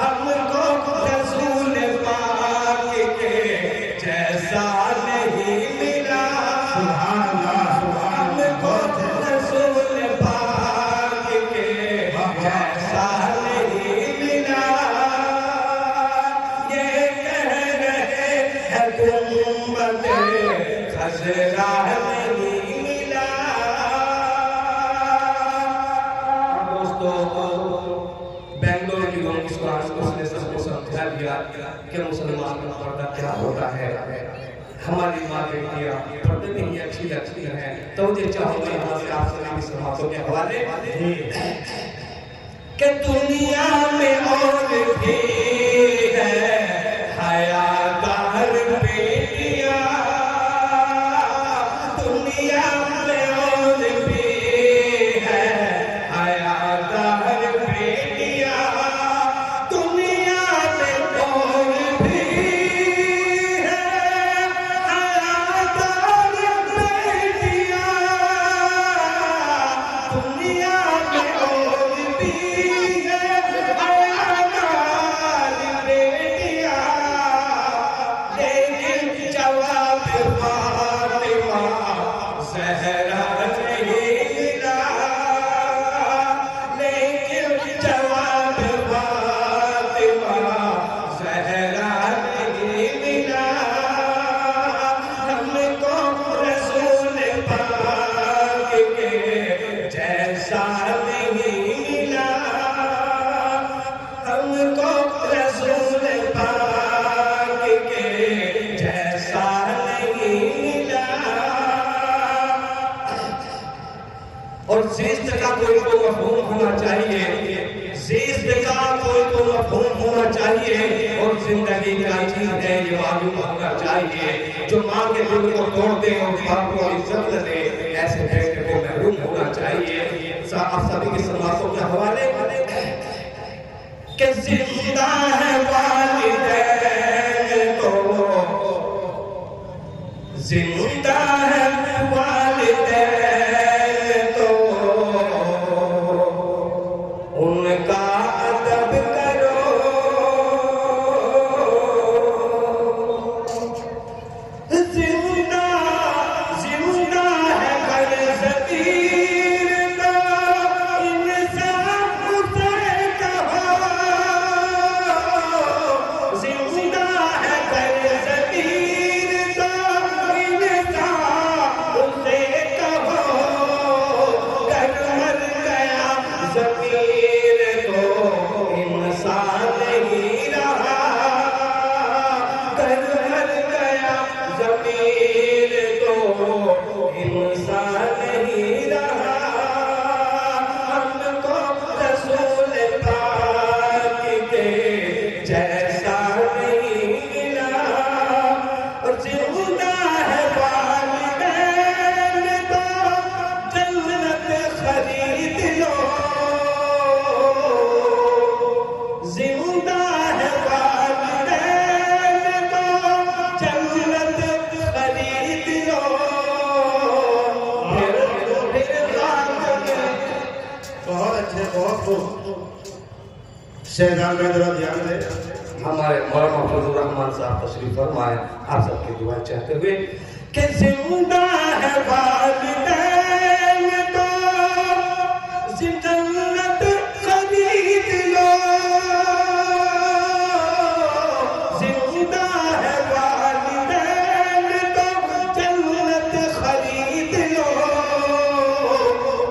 हमको नजरा नहीं मिला। दोस्तों, बेंगलोर की लोग इस बात को उसने सबको समझा दिया कि मुसलमान का पर्दा क्या होता है। हमारी माँ बेटियाँ पर्दे में ही अच्छी लगती हैं। तो मुझे चाहूँगा यहाँ से आप सभी की समातों के हवाले कि दुनिया में और भी है हयादार बेटियाँ, दुनिया में और भी है हयादार बेटियाँ, दुनिया में और भी है हयादार बेटियाँ, दुनिया में और भी और जिस्त का कोई तो मफहूम होना चाहिए, जिस्त का कोई तो मफहूम होना चाहिए और जिंदगी क्या चीज है ये मालूम होना चाहिए। जो माँ के दिल को तोड़ दे और बाप को इज्जत न दे, ऐसे बेटे को महरूम होना चाहिए। आप सभी के समासों के हवाले कि जिंदा है वालिदैन तो, जिंदा है वालिदैन तो उनका अदब करो, जिंदा जिंदा है घर ज़मीर तो इंसान उसे कहो, जिंदा है घर ज़मीर तो इंसान उसे कहो, घर मर गया ज़मीर तो इंसान नहीं रहा, घर मर गया ज़मीर तो इंसान नहीं रहा। हमको रसूल पाक के जैसा नहीं मिला और जिंदा है वालिदैन तो जन्नत खरीद लो, जिंदा है वालिदैन तो जन्नत खरीद लो। फिर बहुत अच्छे, बहुत खूब। शहजाद में जरा ध्यान दे। हमारे मौलाना फजल रहमान साहब तशरीफ फरमाए आप सबकी दुआ चाहते हुए कि जिंदा है वालिदैन तो जन्नत खरीद लो, जिंदा है वालिदैन तो जन्नत खरीद लो।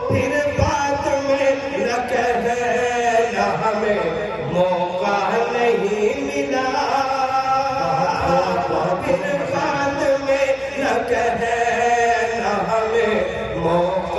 फिर बात में न कहना हमें मौका नहीं मिला, फिर बाद में न कहना हमें मौका